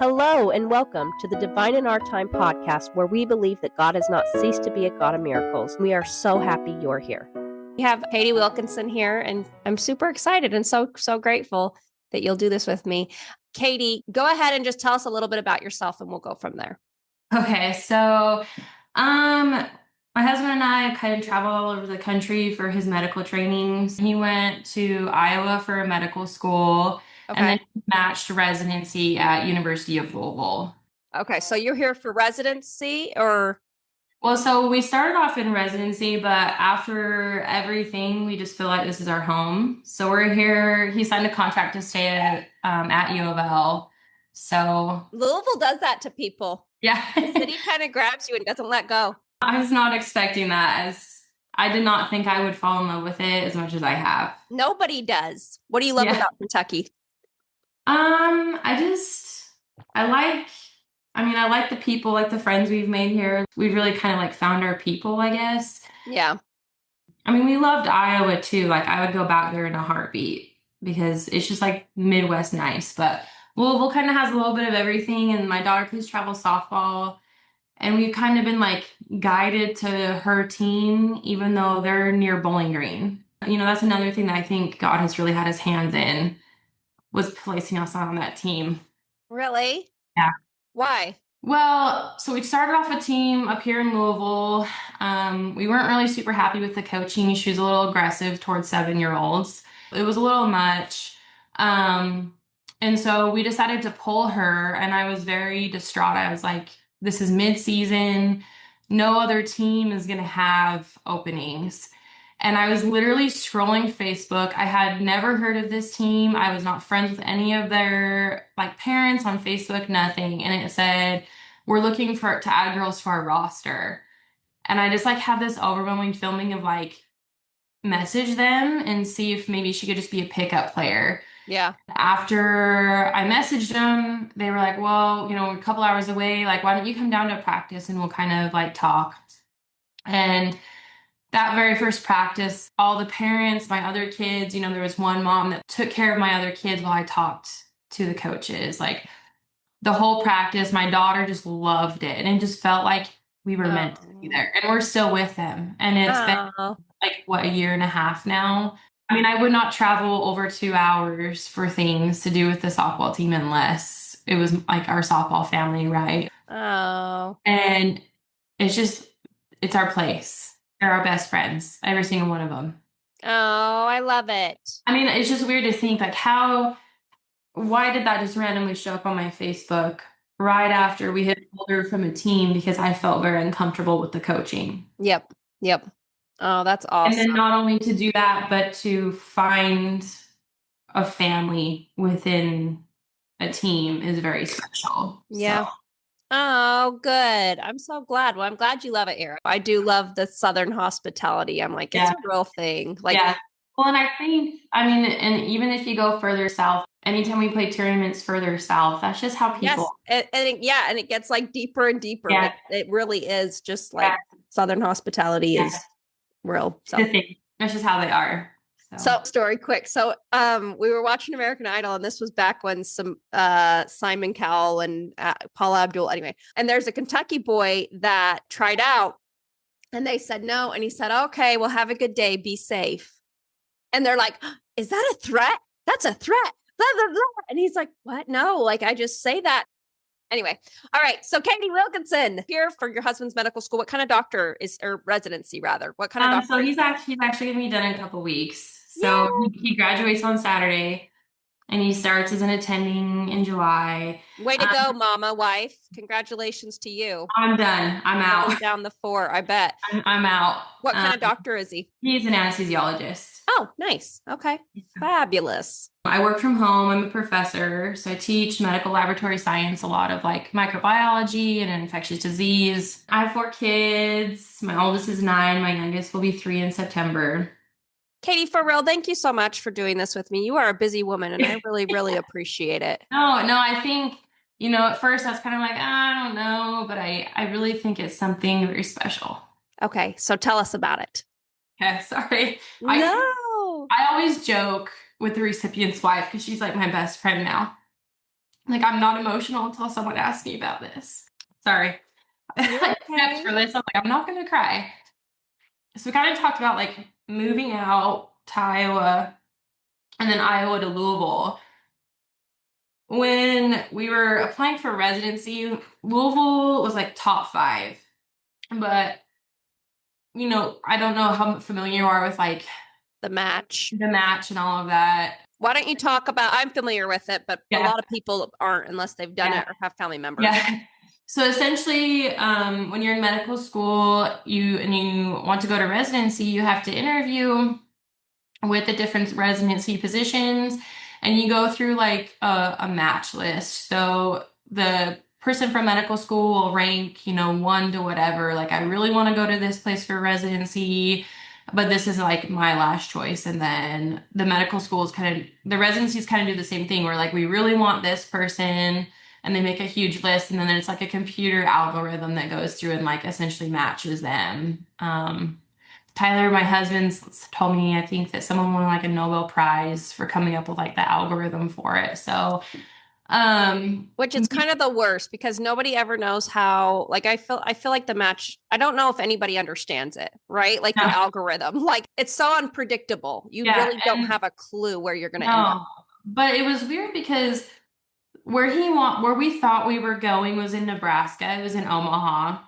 Hello and welcome to the Divine in Our Time podcast, where we believe that God has not ceased to be a God of miracles. We are so happy you're here. We have Katie Wilkinson here, and I'm super excited and so grateful that you'll do this with me. Katie, go ahead and just tell us a little bit about yourself and we'll go from there. Okay, so my husband and I kind of travel all over the country for his medical trainings. He went to Iowa for a medical school and then matched residency at University of Louisville. Okay, so you're here for residency or? Well, so we started off in residency, but after everything, we just feel like this is our home. So we're here. He signed a contract to stay at U of L. So Louisville does that to people. Yeah. The city kind of grabs you and doesn't let go. I was not expecting that, as I did not think I would fall in love with it as much as I have. Nobody does. What do you love about Kentucky? I like the people, like the friends we've made here. We've really kind of like found our people, I guess. Yeah. I mean, we loved Iowa too. Like I would go back there in a heartbeat because it's just like Midwest nice. But Louisville kind of has a little bit of everything. And my daughter plays travel softball. And we've kind of been like guided to her team, even though they're near Bowling Green. You know, that's another thing that I think God has really had his hands in, was placing us on that team. Really? Yeah. Why? Well, so we started off a team up here in Louisville. We weren't really super happy with the coaching. She was a little aggressive towards 7-year-olds. It was a little much. And so we decided to pull her, and I was very distraught. I was like, this is mid-season. No other team is going to have openings. And I was literally scrolling Facebook. I had never heard of this team. I was not friends with any of their like parents on Facebook, nothing. And it said, we're looking to add girls to our roster. And I just like had this overwhelming feeling of like, message them and see if maybe she could just be a pickup player. Yeah. After I messaged them, they were like, well, you know, we're a couple hours away. Like, why don't you come down to practice and we'll kind of like talk. And that very first practice, all the parents, my other kids, you know, there was one mom that took care of my other kids while I talked to the coaches. Like the whole practice, my daughter just loved it. And it just felt like we were meant to be there. And we're still with them. And it's been like, what, a year and a half now? I mean, I would not travel over 2 hours for things to do with the softball team unless it was like our softball family, right? Oh. And it's our place. They're our best friends, every single one of them. Oh, I love it. I mean, it's just weird to think like why did that just randomly show up on my Facebook right after we had pulled her from a team because I felt very uncomfortable with the coaching. Yep. Oh, that's awesome. And then not only to do that, but to find a family within a team is very special. Yeah. So. Oh, good. I'm so glad. Well, I'm glad you love it, Eric. I do love the Southern hospitality. I'm like, it's a real thing. Like, yeah. Well, and I think, I mean, and even if you go further south, anytime we play tournaments further south, that's just how people. Yes. And it gets like deeper and deeper. Yeah. It really is just like Southern hospitality is real. So. That's just how they are. So story quick. So we were watching American Idol, and this was back when some Simon Cowell and Paula Abdul, anyway. And there's a Kentucky boy that tried out, and they said no. And he said, okay, well, have a good day. Be safe. And they're like, is that a threat? That's a threat. Blah, blah, blah. And he's like, what? No, like I just say that. Anyway. All right. So Katie Wilkinson here for your husband's medical school. What kind of doctor or residency rather? What kind of doctor? So he's actually going to be done in a couple weeks. So he graduates on Saturday and he starts as an attending in July. Way to go, mama, wife. Congratulations to you. I'm done. I'm out. Going down the 4, I bet. I'm out. What kind of doctor is he? He's an anesthesiologist. Oh, nice. Okay. Fabulous. I work from home. I'm a professor. So I teach medical laboratory science, a lot of like microbiology and infectious disease. I have 4 kids. My oldest is 9. My youngest will be 3 in September. Katie, for real, thank you so much for doing this with me. You are a busy woman, and I really, really appreciate it. No, I think, you know, at first I was kind of like, I don't know, but I really think it's something very special. Okay, so tell us about it. Okay, sorry. No. I always joke with the recipient's wife because she's like my best friend now. Like, I'm not emotional until someone asks me about this. Sorry. You're I prepped for okay. this. I'm like, I'm not gonna cry. So we kind of talked about like moving out to Iowa and then Iowa to Louisville. When we were applying for residency, Louisville was like top five. But, I don't know how familiar you are with like The match. the match and all of that. Why don't you talk about? I'm familiar with it, but a Yeah. lot of people aren't unless they've done Yeah. it or have family members. Yeah. So essentially, when you're in medical school, you want to go to residency, you have to interview with the different residency positions, and you go through like a match list. So the person from medical school will rank, one to whatever. Like, I really want to go to this place for residency, but this is like my last choice. And then the medical schools the residencies kind of do the same thing where like, we really want this person, and they make a huge list. And then it's like a computer algorithm that goes through and like essentially matches them. Tyler, my husband's told me, I think that someone won like a Nobel Prize for coming up with like the algorithm for it. So, Which it's kind of the worst because nobody ever knows how, like, I feel like the match, I don't know if anybody understands it, right? Like the yeah, algorithm, like it's so unpredictable. You yeah, really don't and have a clue where you're going to end up. no, but it was weird because where we thought we were going was in Nebraska. It was in Omaha.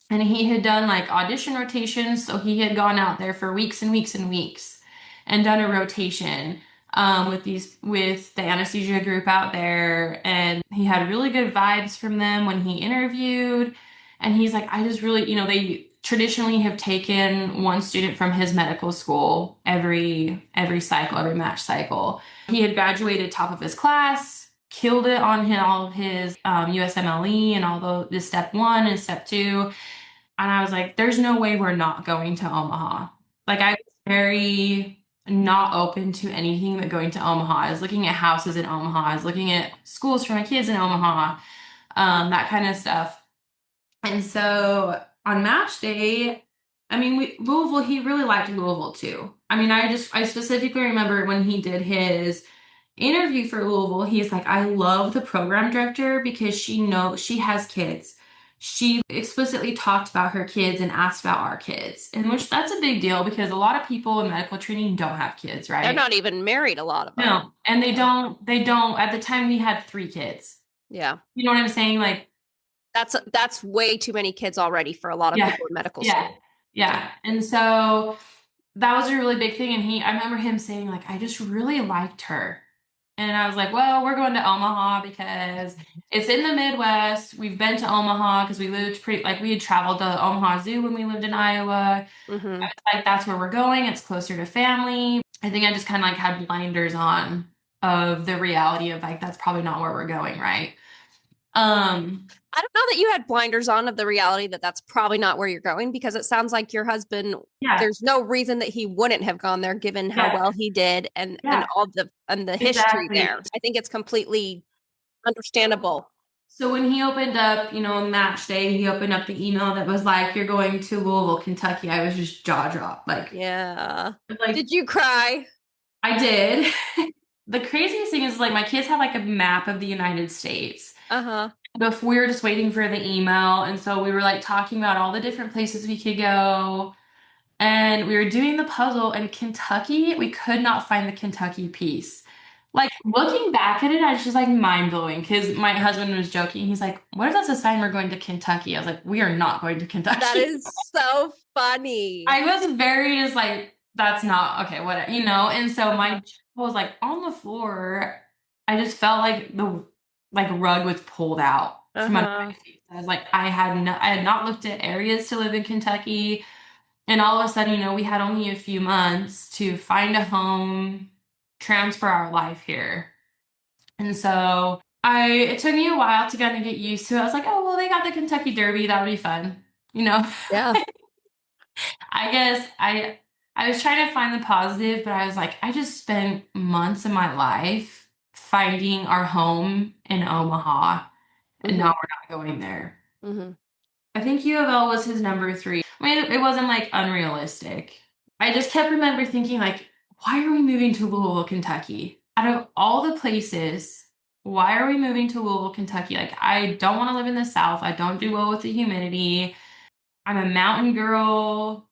And he had done like audition rotations, so he had gone out there for weeks and weeks and weeks and done a rotation with the anesthesia group out there, and he had really good vibes from them when he interviewed. And he's like, I just really, they traditionally have taken one student from his medical school every cycle, every match cycle. He had graduated top of his class, killed it on all of his USMLE and all the step one and step two. And I was like, there's no way we're not going to Omaha. Like, I was very not open to anything but going to Omaha. I was looking at houses in Omaha. I was looking at schools for my kids in Omaha, that kind of stuff. And so on match day, I mean, Louisville, he really liked Louisville too. I mean, I specifically remember when he did his interview for Louisville, he's like, I love the program director because she knows she has kids. She explicitly talked about her kids and asked about our kids, and which that's a big deal because a lot of people in medical training don't have kids, They're right? not even married, a lot of them. No, and they don't, at the time we had three kids. Yeah. You know what I'm saying? Like, That's way too many kids already for a lot of yeah, people in medical yeah, school. yeah. And so that was a really big thing. And I remember him saying, like, I just really liked her. And I was like, well, we're going to Omaha because it's in the Midwest. We've been to Omaha because we lived we had traveled to Omaha Zoo when we lived in Iowa. I Hmm. was like, that's where we're going. It's closer to family. I think I just kind of like had blinders on of the reality of like, that's probably not where we're going, right? Um, I don't know that you had blinders on of the reality that that's probably not where you're going because it sounds like your husband, yeah, there's no reason that he wouldn't have gone there given how yeah, well he did and yeah, all the history exactly. there. I think it's completely understandable. So when he opened up, match day, he opened up the email that was like, "You're going to Louisville, Kentucky." I was just jaw dropped. Yeah. Like Did you cry? I did. The craziest thing is like my kids have like a map of the United States. Uh-huh. But we were just waiting for the email, and so we were like talking about all the different places we could go. And we were doing the puzzle, and Kentucky, we could not find the Kentucky piece. Like looking back at it, I was just like mind blowing because my husband was joking. He's like, "What if that's a sign we're going to Kentucky?" I was like, "We are not going to That Kentucky." is so funny. I was very just like, "That's not okay." What And so my jaw was like on the floor. I just felt like the rug was pulled out from under Uh-huh. my feet. I was like, I had not looked at areas to live in Kentucky. And all of a sudden, we had only a few months to find a home, transfer our life here. And so it took me a while to kind of get used to it. I was like, oh, well, they got the Kentucky Derby. That would be fun. You know, Yeah. I guess I was trying to find the positive, but I was like, I just spent months of my life finding our home in Omaha, and Hmm. now we're not going there. Hmm. I think U of L was his number three. I mean, it wasn't like unrealistic. I just kept remember thinking like, why are we moving to Louisville, Kentucky? Out of all the places, why are we moving to Louisville, Kentucky? Like, I don't want to live in the South. I don't do well with the humidity. I'm a mountain girl.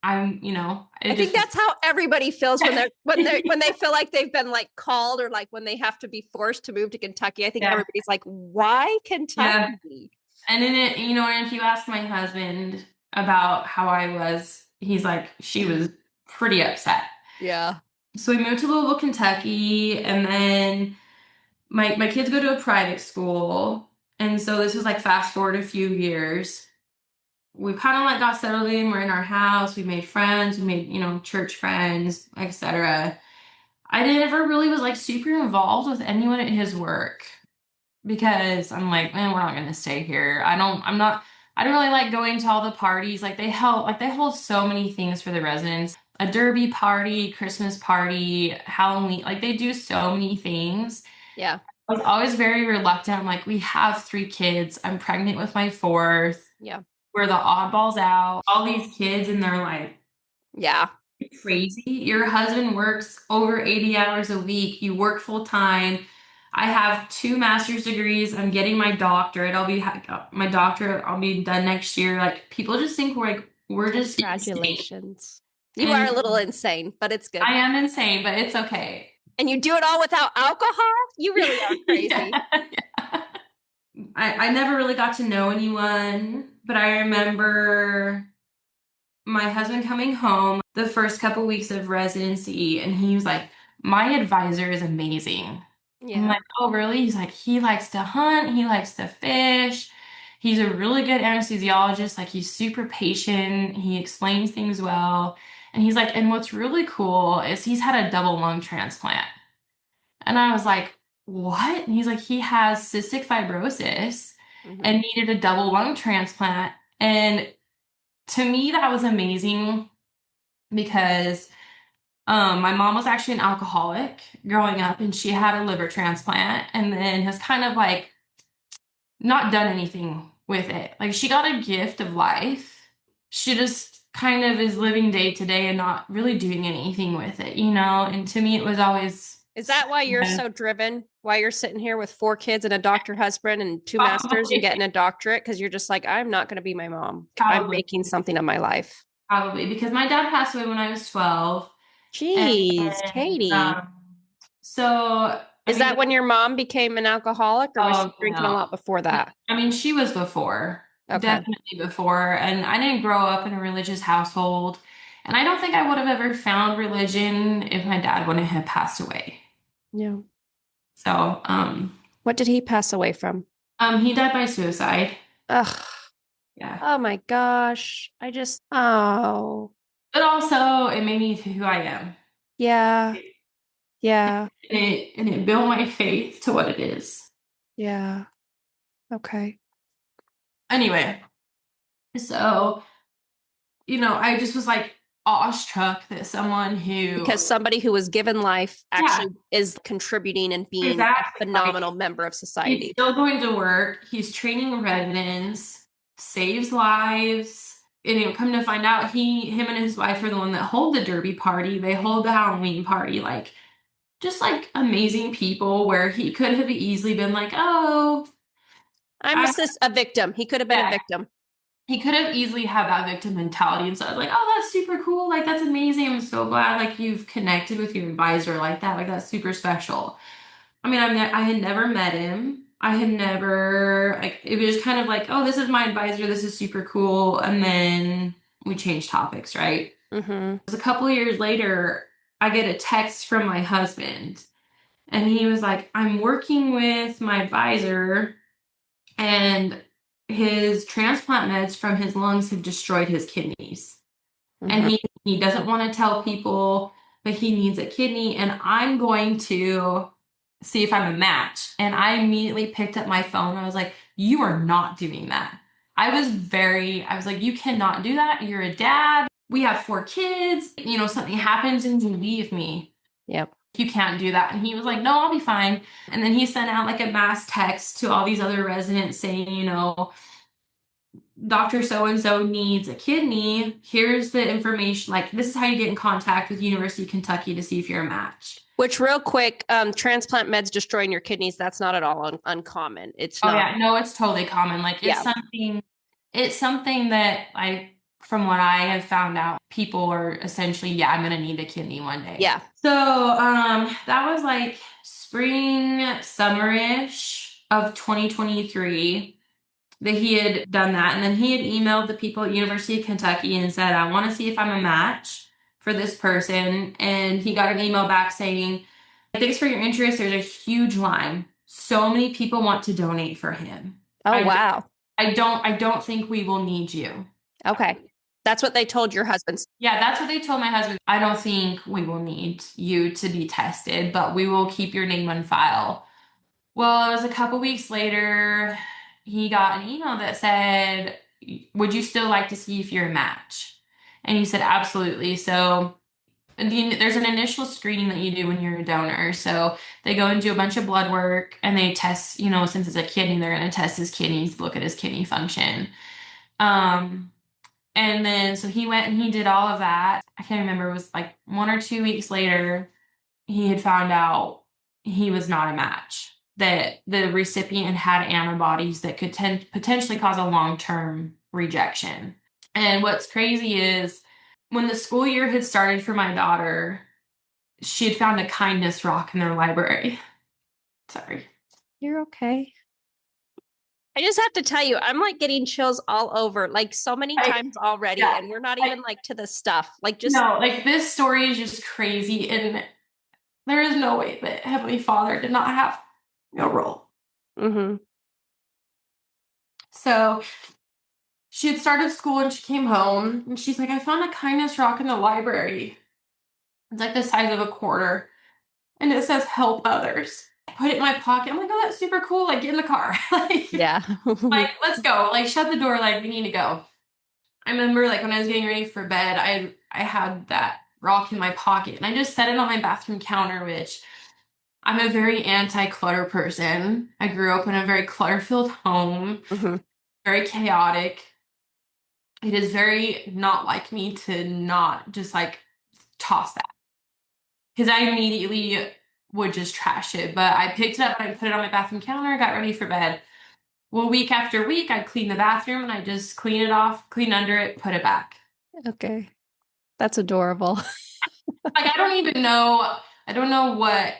I It think just was, that's how everybody feels when they feel like they've been like called or like when they have to be forced to move to Kentucky. I think yeah, everybody's like, why yeah. Kentucky? And then and if you ask my husband about how I was, he's like, she was pretty upset. Yeah. So we moved to Louisville, Kentucky, and then my kids go to a private school. And so this was like fast forward a few years. We kind of like got settled in. We're in our house. We made friends. We made, church friends, etc. I never really was like super involved with anyone at his work because I'm like, man, we're not gonna stay here. I don't really like going to all the parties. They hold so many things for the residents. A derby party, Christmas party, Halloween, like they do so many things. Yeah. I was always very reluctant. I'm like, we have 3 kids. I'm pregnant with my fourth. Yeah. We're the oddballs out. All these kids and they're like Yeah. crazy. Your husband works over 80 hours a week. You work full time. I have 2 master's degrees. I'm getting my doctorate. My doctorate. I'll be done next year. Like people just think we're just insane. Congratulations. You are And a little insane, but it's good. I am insane, but it's okay. And you do it all without alcohol? You really are crazy. Yeah. I never really got to know anyone, but I remember my husband coming home the first couple weeks of residency, and he was like, my advisor is amazing. I'm Yeah. like, oh, really? He's like, he likes to hunt, he likes to fish. He's a really good anesthesiologist. Like, he's super patient, he explains things well. And he's like, and what's really cool is he's had a double lung transplant. And I was like, what? And he's like, he has cystic fibrosis Hmm. and needed a double lung transplant. And to me, that was amazing because my mom was actually an alcoholic growing up and she had a liver transplant and then has kind of like not done anything with it. Like she got a gift of life. She just kind of is living day to day and not really doing anything with it, you know? And to me, it was always Is that why you're sad. so driven? Why you're sitting here with 4 kids and a doctor husband and 2 masters and Probably, getting a doctorate? Because you're just like, I'm not going to be my mom. I'm probably, making something of my life. probably because my dad passed away when I was 12. And Jeez, Katie. so, I Is mean, that when your mom became an alcoholic or was she oh drinking a no. lot before that? I mean, she was before, Okay. definitely before. And I didn't grow up in a religious household. And I don't think I would have ever found religion if my dad wouldn't have passed away. Yeah. So, What did he pass away from? he died by suicide. Ugh. Yeah. Oh my gosh. Oh, But also, it made me who I am. yeah. Yeah. And it built my faith to what it is. Yeah. Okay. Anyway, so, I just was like awestruck that someone who, Because somebody who was given life yeah, actually is contributing and being a exactly. Like, phenomenal member of he's society. still going to work. He's training residents, saves lives. And come to find out, him and his wife are the one that hold the derby party. They hold the Halloween party. Like, just like amazing people where he could have easily been like, oh, I'm I, a victim. He could have been a yeah, victim. he could have easily had that victim mentality. And so I was like, oh, that's super cool. Like, that's amazing. I'm so glad like you've connected with your advisor like that. Like, that's super special. I mean, I had never met him. I had never, like, it was just kind of like, oh, this is my advisor. This is super cool. And then we changed topics, right? Mm-hmm. It was a couple of years later, I get a text from my husband, and he was like, I'm working with my advisor, and his transplant meds from his lungs have destroyed his kidneys. And Mm-hmm. he doesn't want to tell people, but he needs a kidney, and I'm going to see if I'm a match. And I immediately picked up my phone. I was like, you are not doing that. I was like, you cannot do that. You're a dad. We have 4 kids. Something happens and you leave me. Yep. You can't do that. And he was like, no, I'll be fine. And then he sent out like a mass text to all these other residents saying, Dr. So and so needs a kidney. Here's the information. Like, this is how you get in contact with University of Kentucky to see if you're a match. Which, real quick, transplant meds destroying your kidneys, that's not at all uncommon. It's Oh not. yeah, no, it's totally common. Like Yeah. it's something that from what I have found out, people are essentially, yeah, I'm gonna need a kidney one day. Yeah. So, that was like spring, summerish of 2023 that he had done that. And then he had emailed the people at University of Kentucky and said, I want to see if I'm a match for this person. And he got an email back saying, thanks for your interest. There's a huge line. So many people want to donate for him. Oh, I, wow. I don't think we will need you. Okay. That's what they told your husband. Yeah, that's what they told my husband. I don't think we will need you to be tested, but we will keep your name on file. Well, it was a couple weeks later, he got an email that said, would you still like to see if you're a match? And he said, absolutely. So there's an initial screening that you do when you're a donor. So they go and do a bunch of blood work and they test, since it's a kidney, they're going to test his kidneys, look at his kidney function. And then so he went and he did all of that. I can't remember, it was like 1 or 2 weeks later, he had found out he was not a match, that the recipient had antibodies that could potentially cause a long-term rejection. And what's crazy is when the school year had started for my daughter, she had found a kindness rock in their library. Sorry. You're okay. I just have to tell you, I'm like getting chills all over, like so many times already, yeah. and we're not even like to the stuff. Like, just No, like this story is just crazy, and there is no way that Heavenly Father did not have a role. Mm-hmm. So she had started school and she came home and she's like, I found a kindness rock in the library. It's like the size of a quarter. And it says help others. I put it in my pocket. I'm like, oh, that's super cool. Like, get in the car. Yeah. Like, let's go. Like, shut the door. Like, we need to go. I remember like when I was getting ready for bed, I had that rock in my pocket and I just set it on my bathroom counter, which I'm a very anti-clutter person. I grew up in a very clutter-filled home, Mm-hmm. very chaotic. It is very not like me to not just like toss that. Because I immediately would just trash it. But I picked it up and I put it on my bathroom counter, got ready for bed. Well, week after week, I'd clean the bathroom and I just clean it off, clean under it, put it back. Okay. That's adorable. Like, I don't know what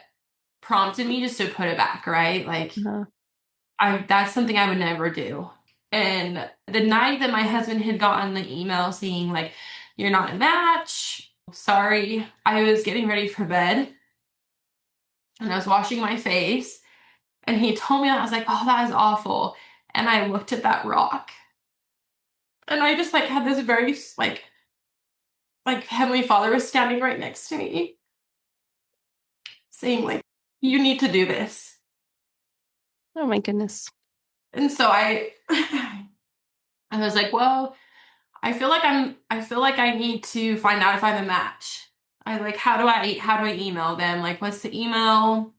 prompted me just to put it back, right? Like, Uh-huh. that's something I would never do. And the night that my husband had gotten the email saying, like, you're not a match, sorry, I was getting ready for bed and I was washing my face. And he told me that, I was like, oh, that is awful. And I looked at that rock. And I just like had this very like Heavenly Father was standing right next to me, saying, like, you need to do this. Oh my goodness. And so I was like, well, I feel like I need to find out if I'm a match. I like, how do I email them? Like, what's the email?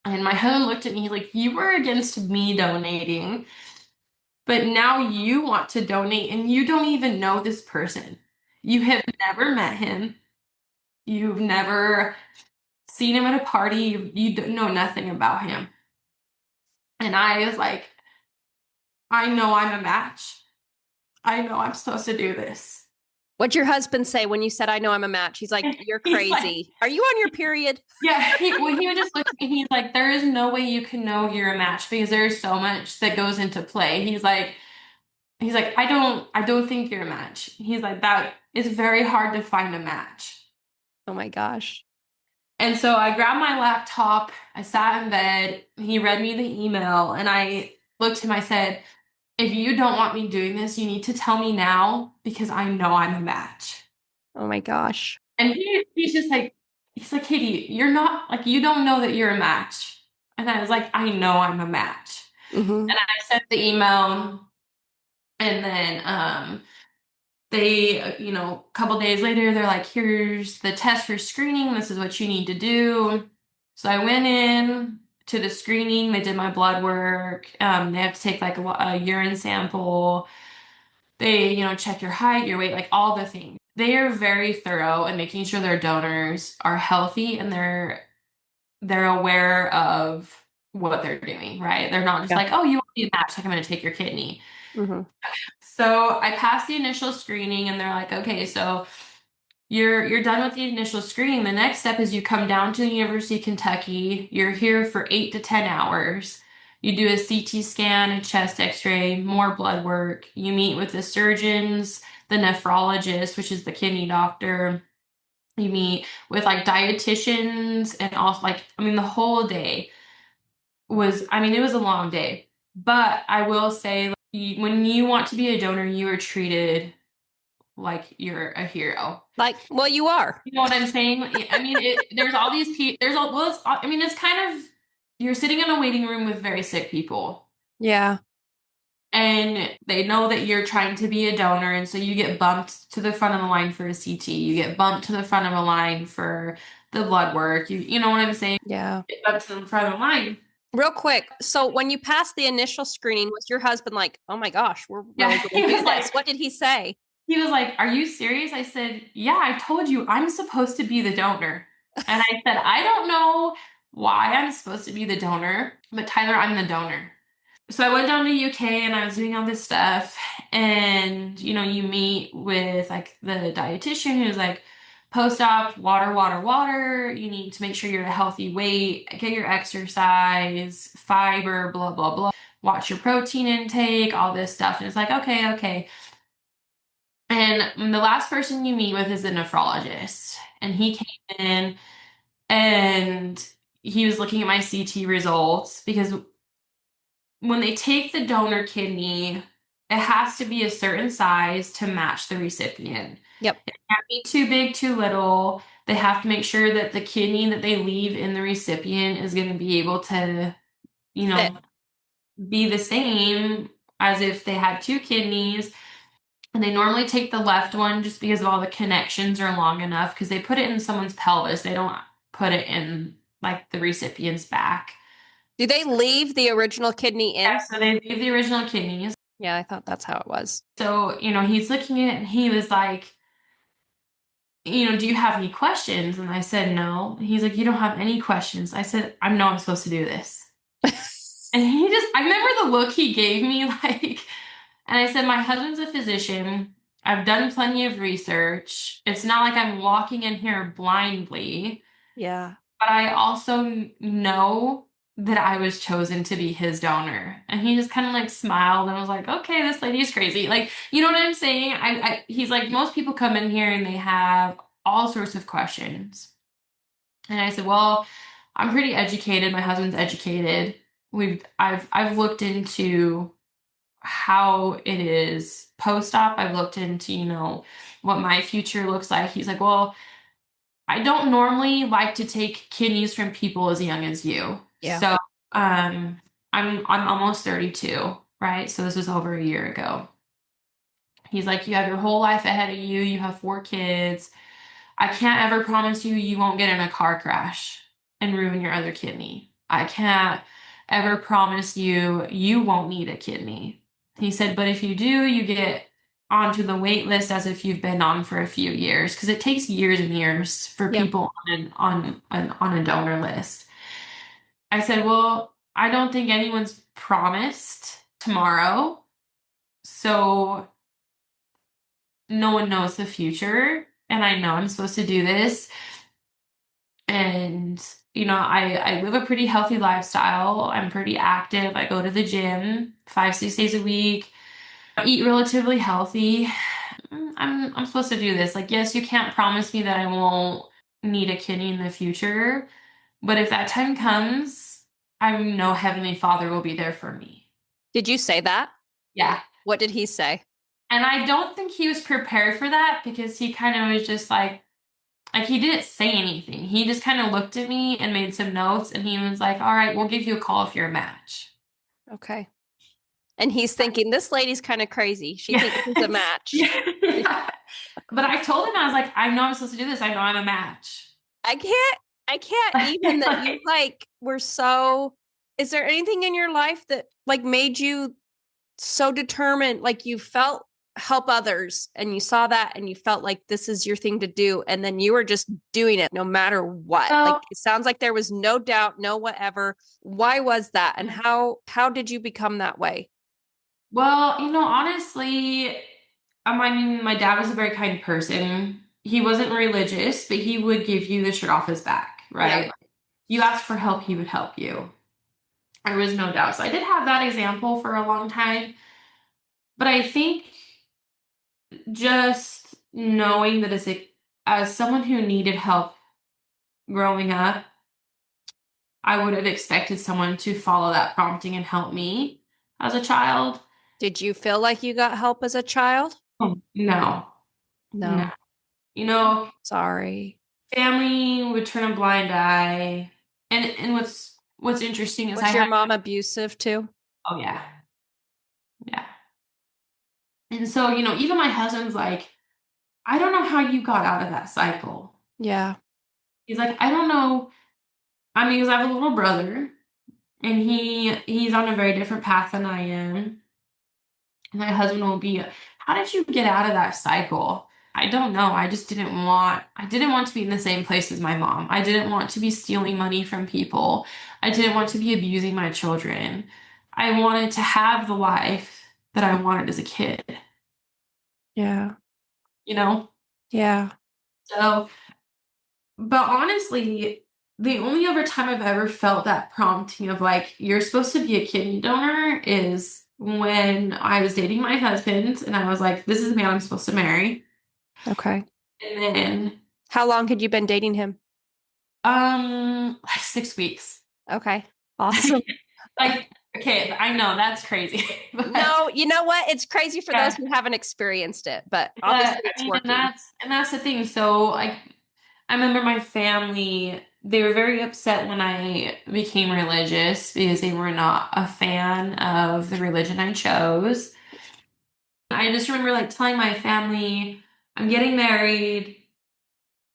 And my husband looked at me like, you were against me donating, but now you want to donate and you don't even know this person. You have never met him. You've never seen him at a party. You don't know nothing about him. And I was like, I know I'm a match. I know I'm supposed to do this. What'd your husband say when you said, I know I'm a match? He's like, you're crazy. Like, are you on your period? Yeah, he would just look at me. He's like, there is no way you can know you're a match because there's so much that goes into play. He's like, I don't think you're a match. He's like, that is very hard to find a match. Oh my gosh. And so I grabbed my laptop, I sat in bed, he read me the email, and I looked at him, I said, if you don't want me doing this, you need to tell me now because I know I'm a match. Oh my gosh. And he's just like, he's like, Katie, you're not, like, you don't know that you're a match. And I was like, I know I'm a match. Mm-hmm. And I sent the email, and then they, a couple days later, they're like, here's the test for screening. This is what you need to do. So I went in to the screening. They did my blood work. They have to take like a urine sample. They, check your height, your weight, like all the things. They are very thorough in making sure their donors are healthy and they're aware of what they're doing, right? They're not just Yeah. like, oh, you want to be a match, like I'm going to take your kidney. Hmm. So I passed the initial screening and they're like, okay, so you're done with the initial screening. The next step is you come down to the University of Kentucky. You're here for 8 to 10 hours. You do a CT scan, a chest x-ray, more blood work. You meet with the surgeons, the nephrologist, which is the kidney doctor. You meet with like dietitians and also like, I mean, the whole day was, I mean, it was a long day. But I will say, like, when you want to be a donor, you are treated like you're a hero. Like, well, you are. You know what I'm saying? I mean, there's all these people. There's all. Well, I mean, it's kind of you're sitting in a waiting room with very sick people, Yeah. and they know that you're trying to be a donor, and so you get bumped to the front of the line for a CT. You get bumped to the front of a line for the blood work. You know what I'm saying? Yeah. You get bumped to the front of the line. Real quick. So when you passed the initial screening, was your husband like, oh my gosh, we're really Yeah, going to do this? What did he say? he was like, "Are you serious?" I said, "Yeah, I told you I'm supposed to be the donor." And I said, "I don't know why I'm supposed to be the donor, but Tyler, I'm the donor." So I went down to UK and I was doing all this stuff. And, you meet with like the dietitian who's like, post-op, water, water, water. You need to make sure you're at a healthy weight, get your exercise, fiber, blah, blah, blah. Watch your protein intake, all this stuff. And it's like, okay, okay. And the last person you meet with is a nephrologist. And he came in and he was looking at my CT results because when they take the donor kidney, it has to be a certain size to match the recipient. Yep. It can't be too big, too little. They have to make sure that the kidney that they leave in the recipient is going to be able to, you Fit. know, be the same as if they had two kidneys. And they normally take the left one just because of all the connections are long enough because they put it in someone's pelvis. They don't put it in like the recipient's back. Do they leave the original kidney in? Yeah, so they leave the original kidneys. Yeah, I thought that's how it was. So, he's looking at it and he was like, do you have any questions? And I said, no. He's like, you don't have any questions. I said, I know I'm supposed to do this. And I remember the look he gave me, like, and I said, my husband's a physician. I've done plenty of research. It's not like I'm walking in here blindly, Yeah. but I also know that I was chosen to be his donor. And he just kind of like smiled and was like, okay, this lady's crazy. Like, you know what I'm saying? He's like, most people come in here and they have all sorts of questions. And I said, well, I'm pretty educated. My husband's educated. I've looked into how it is post-op. I've looked into, what my future looks like. He's like, well, I don't normally like to take kidneys from people as young as you. Yeah. So, I'm almost 32, right? So this was over a year ago. He's like, you have your whole life ahead of you. You have 4 kids. I can't ever promise you won't get in a car crash and ruin your other kidney. I can't ever promise you won't need a kidney. He said, but if you do, you get onto the wait list as if you've been on for a few years because it takes years and years for Yeah. people on a donor list. I said, well, I don't think anyone's promised tomorrow, so no one knows the future, and I know I'm supposed to do this. And, I live a pretty healthy lifestyle. I'm pretty active. I go to the gym 5, 6 days a week. I eat relatively healthy. I'm supposed to do this. Like, yes, you can't promise me that I won't need a kidney in the future, but if that time comes, I know Heavenly Father will be there for me. Did you say that? Yeah. What did he say? And I don't think he was prepared for that because he kind of was just like he didn't say anything. He just kind of looked at me and made some notes and he was like, all right, we'll give you a call if you're a match. Okay. And he's thinking, this lady's kind of crazy. She Yeah. thinks it's a match. Yeah. But I told him, I was like, I know I'm supposed to do this. I know I'm a match. I can't even that you like were so, is there anything in your life that like made you so determined? Like you felt, help others and you saw that and you felt like this is your thing to do and then you were just doing it no matter what. Like Well, it sounds like there was no doubt, no whatever. Why was that? And how did you become that way? honestly, I mean, my dad was a very kind person. He wasn't religious, but he would give you the shirt off his back, Yep. right? You asked for help, he would help you. There was no doubt. So I did have that example for a long time. But I think just knowing that as someone who needed help growing up, I would have expected someone to follow that prompting and help me as a child. Did you feel like you got help as a child? No, no. No. You know, Sorry. family would turn a blind eye. And what's interesting is I Was your had mom abusive too? oh yeah. Yeah. And so, even my husband's like, I don't know how you got out of that cycle. Yeah. He's like, I don't know. I mean, because I have a little brother and he's on a very different path than I am. My husband will be, how did you get out of that cycle? I don't know. I didn't want to be in the same place as my mom. I didn't want to be stealing money from people. I didn't want to be abusing my children. I wanted to have the life that I wanted as a kid, Yeah. you know? Yeah. So, but honestly, the only other time I've ever felt that prompting of like, you're supposed to be a kidney donor is when I was dating my husband and I was like, this is the man I'm supposed to marry. Okay. And then, How long had you been dating him? like 6 weeks. Okay. Awesome. Like, okay, I know that's crazy. But No, you know what? It's crazy for those yeah, who haven't experienced it, but but obviously I it's mean, and working. that's the thing. So like I remember my family, they were very upset when I became religious because they were not a fan of the religion I chose. I just remember like telling my family, I'm getting married.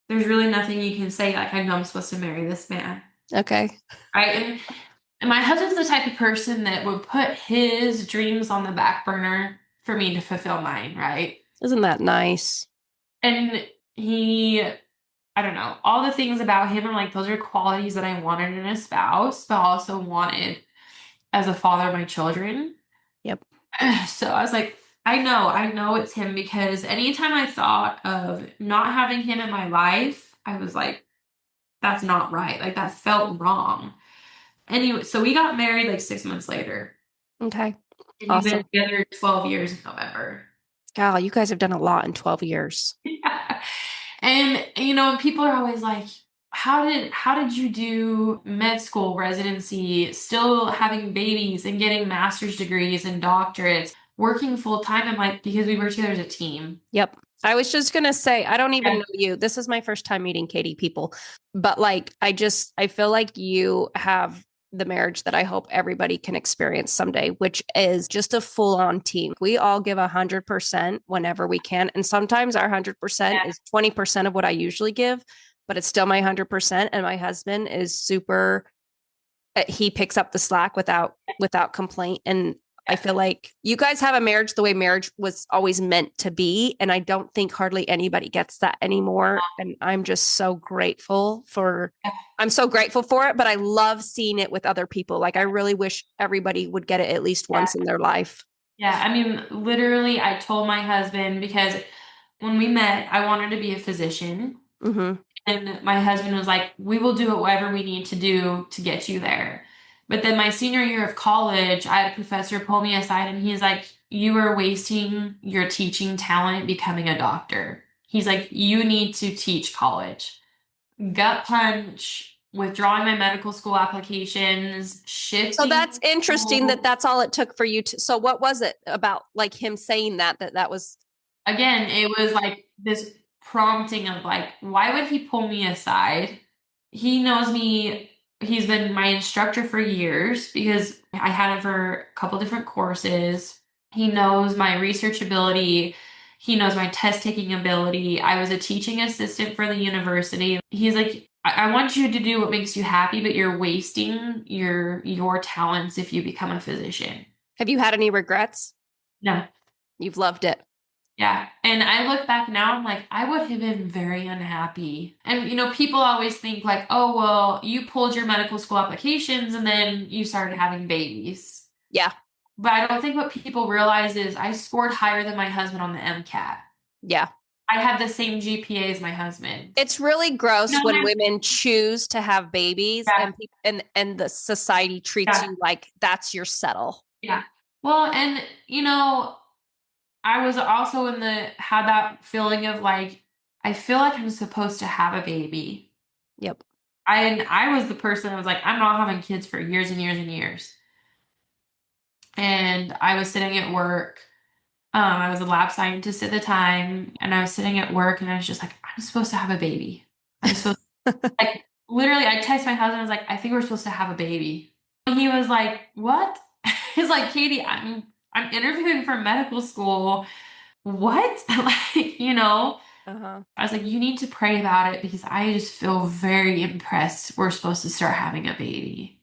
There's really nothing you can say. Like, I know I'm supposed to marry this man. Okay. Right. And my husband's the type of person that would put his dreams on the back burner for me to fulfill mine. Right. Isn't that nice? And I don't know, all the things about him are like, those are qualities that I wanted in a spouse, but also wanted as a father of my children. Yep. So I was like, I know it's him because anytime I thought of not having him in my life, I was like, that's not right. Like that felt wrong. Anyway, so we got married like 6 months later. Okay. And we've been Awesome. together 12 years in November. Gal, you guys have done a lot in 12 years. Yeah. And people are always like, how did you do med school residency, still having babies and getting master's degrees and doctorates, working full time? I'm like, because we work together as a team. Yep. I was just going to say, I don't even Yeah. know you. This is my first time meeting Katie people, but like, I feel like you have the marriage that I hope everybody can experience someday, which is just a full on team. We all give 100% whenever we can. And sometimes our 100% Yeah. is 20% of what I usually give, but it's still my 100%. And my husband is super, he picks up the slack without complaint. And I feel like you guys have a marriage the way marriage was always meant to be. And I don't think hardly anybody gets that anymore. And I'm so grateful for it, but I love seeing it with other people. Like I really wish everybody would get it at least Yeah. once in their life. Yeah. I mean, literally, I told my husband because when we met, I wanted to be a physician. Mm-hmm. And my husband was like, we will do whatever we need to do to get you there. But then my senior year of college, I had a professor pull me aside and he's like, you are wasting your teaching talent becoming a doctor. He's like, you need to teach college. Gut punch, withdrawing my medical school applications, So shifting that's interesting that school. that's all it took for you to. So what was it about like him saying that was Again, it was like this prompting of like, why would he pull me aside? He knows me. He's been my instructor for years because I had him for a couple different courses. He knows my research ability. He knows my test taking ability. I was a teaching assistant for the university. He's like, I want you to do what makes you happy, but you're wasting your talents if you become a physician. have you had any regrets? No. You've loved it. Yeah. And I look back now, I'm like, I would have been very unhappy. And, people always think like, oh, well, you pulled your medical school applications and then you started having babies. Yeah. But I don't think what people realize is I scored higher than my husband on the MCAT. Yeah. I had the same GPA as my husband. It's really gross No, when women choose to have babies yeah, and and the society treats yeah, you like that's your settle. yeah. Well, and I was also had that feeling of like, I feel like I'm supposed to have a baby. Yep. I was the person that was like, I'm not having kids for years and years and years. And I was sitting at work. I was a lab scientist at the time, and I was sitting at work, and I was just like, I'm supposed to have a baby. I'm supposed like literally. I texted my husband. I was like, I think we're supposed to have a baby. And he was like, what? He's like, Katie, I'm interviewing for medical school. What? Like, Uh-huh. I was like, you need to pray about it because I just feel very impressed. We're supposed to start having a baby.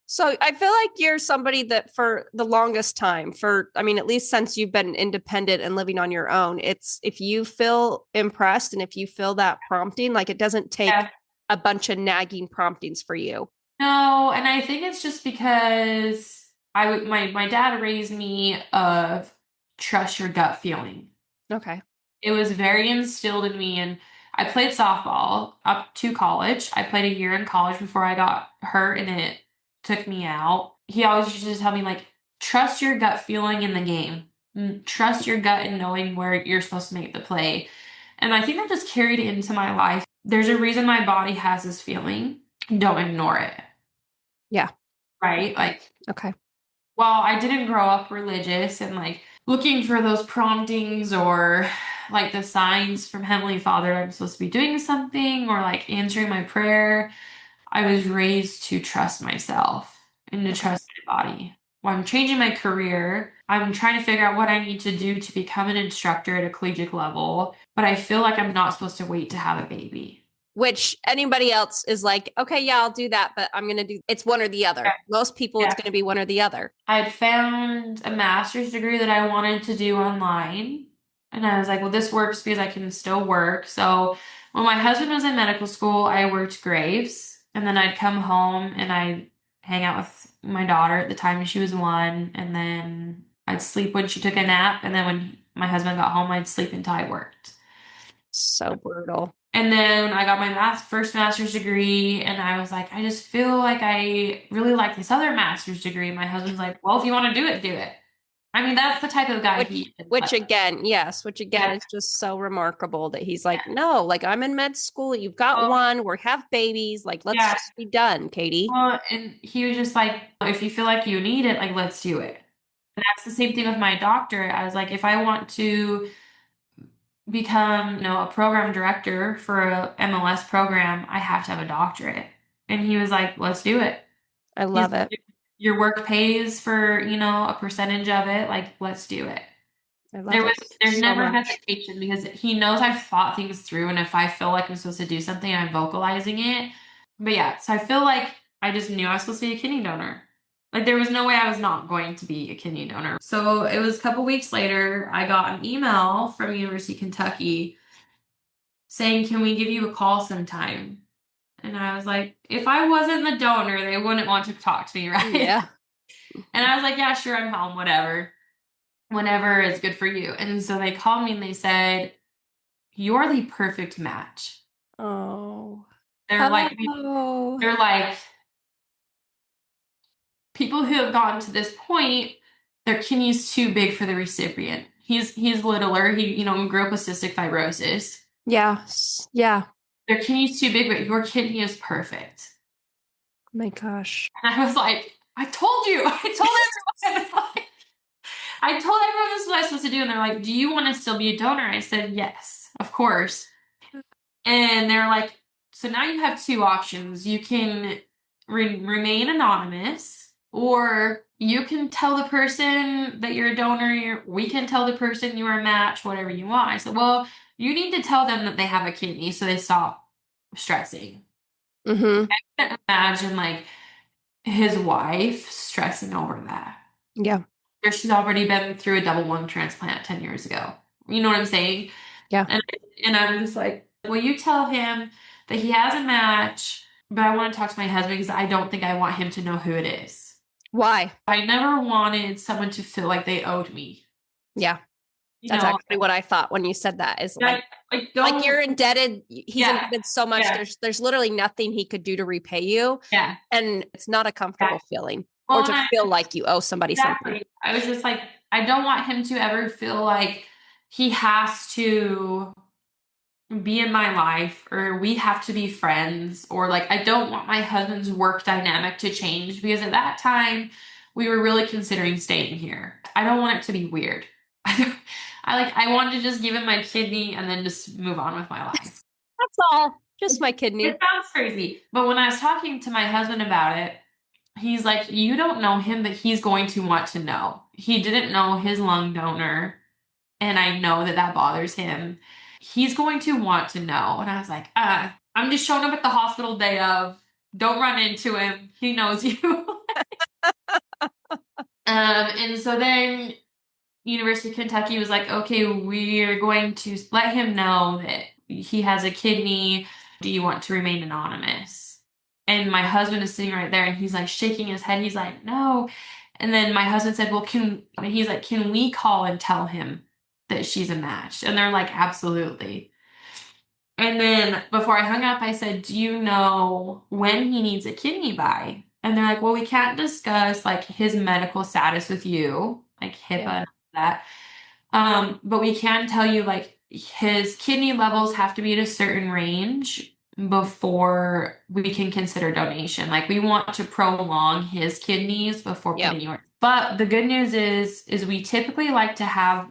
So I feel like you're somebody that for the longest time, I mean, at least since you've been independent and living on your own, it's if you feel impressed and if you feel that prompting, like it doesn't take Yeah. a bunch of nagging promptings for you. No, and I think it's just because my dad raised me of trust your gut feeling. Okay. It was very instilled in me, and I played softball up to college. I played a year in college before I got hurt and it took me out. He always used to tell me like trust your gut feeling in the game. Trust your gut in knowing where you're supposed to make the play. And I think that just carried into my life. There's a reason my body has this feeling. Don't ignore it. Yeah. Right? Like, Okay. well, I didn't grow up religious and like looking for those promptings or like the signs from Heavenly Father I'm supposed to be doing something or like answering my prayer. I was raised to trust myself and to Okay. trust my body. When I'm changing my career, I'm trying to figure out what I need to do to become an instructor at a collegiate level, but I feel like I'm not supposed to wait to have a baby. Which anybody else is like, okay, yeah, I'll do that, but I'm going to do it's one or the Yeah. other. Most people, it's Yeah. going to be one or the other. I had found a master's degree that I wanted to do online. And I was like, well, this works because I can still work. So when my husband was in medical school, I worked Graves. And then I'd come home and I'd hang out with my daughter at the time she was 1. And then I'd sleep when she took a nap. And then when my husband got home, I'd sleep until I worked. So brutal. And then I got my first master's degree, and I was like, I just feel like I really like this other master's degree. My husband's like, well, if you want to do it, do it. I mean, that's the type of guy he is. Which again, yes, which again Yeah, is just so remarkable that he's like, yeah. no, like I'm in med school, you've got Well, one, we have babies, like let's yeah. just be done, Katie. Well, and he was just like, if you feel like you need it, like, let's do it. And that's the same thing with my doctorate. I was like, if I want to become, a program director for a MLS program, I have to have a doctorate. And he was like, let's do it. I He's love it. your work pays for, a percentage of it. Like, let's do it. I love it There's so never much. hesitation because he knows I've thought things through, and if I feel like I'm supposed to do something, I'm vocalizing it. But yeah, so I feel like I just knew I was supposed to be a kidney donor. Like there was no way I was not going to be a kidney donor. So it was a couple weeks later, I got an email from University of Kentucky saying, "Can we give you a call sometime?" And I was like, if I wasn't the donor, they wouldn't want to talk to me, right? Yeah. And I was like, yeah, sure, I'm home, whatever. Whenever is good for you. And so they called me and they said, you're the perfect match. Oh. They're like, Oh. they're like, people who have gotten to this point, their kidney's too big for the recipient. He's littler. He, grew up with cystic fibrosis. Yeah. Yeah. Their kidney's too big, but your kidney is perfect. Oh my gosh. And I was like, I told you. I told everyone. I told everyone this is what I was supposed to do, and they're like, do you want to still be a donor? I said, yes, of course. And they're like, so now you have 2 options. You can remain anonymous, or you can tell the person that you're a donor, we can tell the person you're a match, whatever you want. I said, well, you need to tell them that they have a kidney so they stop stressing. Mm-hmm. I can't imagine like his wife stressing over that. Yeah. She's already been through a double lung transplant 10 years ago. You know what I'm saying? Yeah. And I'm just like, will you tell him that he has a match, but I want to talk to my husband because I don't think I want him to know who it is. Why? I never wanted someone to feel like they owed me. Yeah. You That's know, actually what I thought when you said that is like like don't, you're indebted. He's yeah, indebted so much. yeah, There's literally nothing he could do to repay you. yeah, And it's not a yeah. comfortable feeling or Well, to and feel like you owe somebody something. exactly. I was just like, I don't want him to ever feel like he has to be in my life or we have to be friends or like I don't want my husband's work dynamic to change because at that time we were really considering staying here. I don't want it to be weird. I wanted to just give him my kidney and then just move on with my life. That's all. Just my It kidney. sounds crazy, but when I was talking to my husband about it, he's like, "You don't know him, but he's going to want to know. He didn't know his lung donor and I know that that bothers him. He's going to want to know." And I was like, I'm just showing up at the hospital day of. Don't run into him. He knows you. And so then University of Kentucky was like, okay, we're going to let him know that he has a kidney. Do you want to remain anonymous? And my husband is sitting right there and he's like shaking his head. He's like, no. And then my husband said, well, he's like, can we call and tell him that she's a match? And they're like, absolutely. And then before I hung up, I said, do you know when he needs a kidney by? And they're like, well, we can't discuss like his medical status with you, like HIPAA Yeah. and all that. But we can tell you like his kidney levels have to be at a certain range before we can consider donation. Like we want to prolong his kidneys before Yeah. putting yours. But the good news is we typically like to have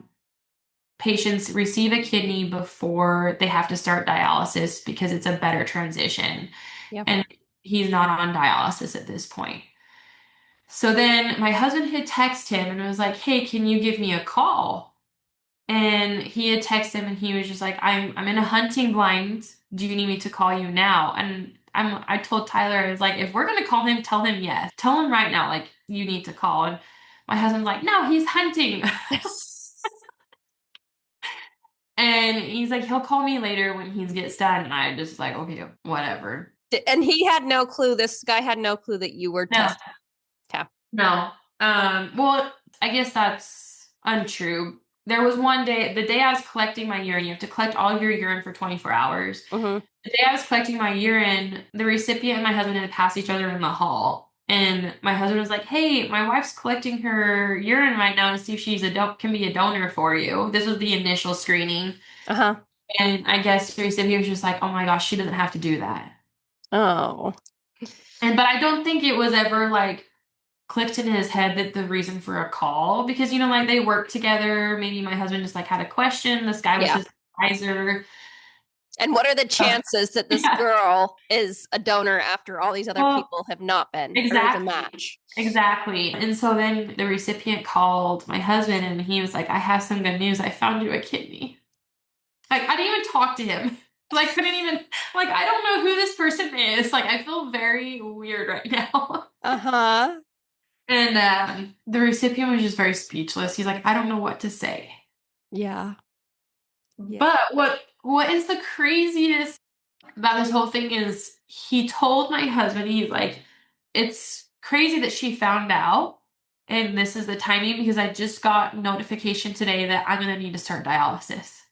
patients receive a kidney before they have to start dialysis because it's a better transition. Yeah. And he's not on dialysis at this point. So then my husband had texted him and was like, "Hey, can you give me a call?" And he had texted him and he was just like, I'm in a hunting blind. Do you need me to call you now?" And I told Tyler, I was like, if we're gonna call him, tell him yes. Tell him right now, like you need to call. And my husband's like, no, he's hunting. And he's like, he'll call me later when he gets done. And I just like, okay, whatever. And he had no clue. This guy had no clue that you were No, tested. Okay. no. Well, I guess that's untrue. There was one day, the day I was collecting my urine, you have to collect all of your urine for 24 hours. Mm-hmm. The day I was collecting my urine, the recipient and my husband had passed each other in the hall. And my husband was like, "Hey, my wife's collecting her urine right now to see if she's can be a donor for you." This was the initial screening. Uh-huh. And I guess the recipient was just like, "Oh my gosh, she doesn't have to do that." Oh. But I don't think it was ever like clicked in his head that the reason for a call because like they worked together. Maybe my husband just like had a question. This guy was Yeah. his advisor. And what are the chances that this Yeah. girl is a donor after all these other Well, people have not been or is a exactly. match? Exactly. And so then the recipient called my husband and he was like, "I have some good news. I found you a kidney." Like I didn't even talk to him. Like couldn't even like I don't know who this person is. Like I feel very weird right now. Uh-huh. And the recipient was just very speechless. He's like, "I don't know what to say." Yeah. Yeah. But what is the craziest about this whole thing is he told my husband, he's like, "It's crazy that she found out, and this is the timing because I just got notification today that I'm gonna need to start dialysis."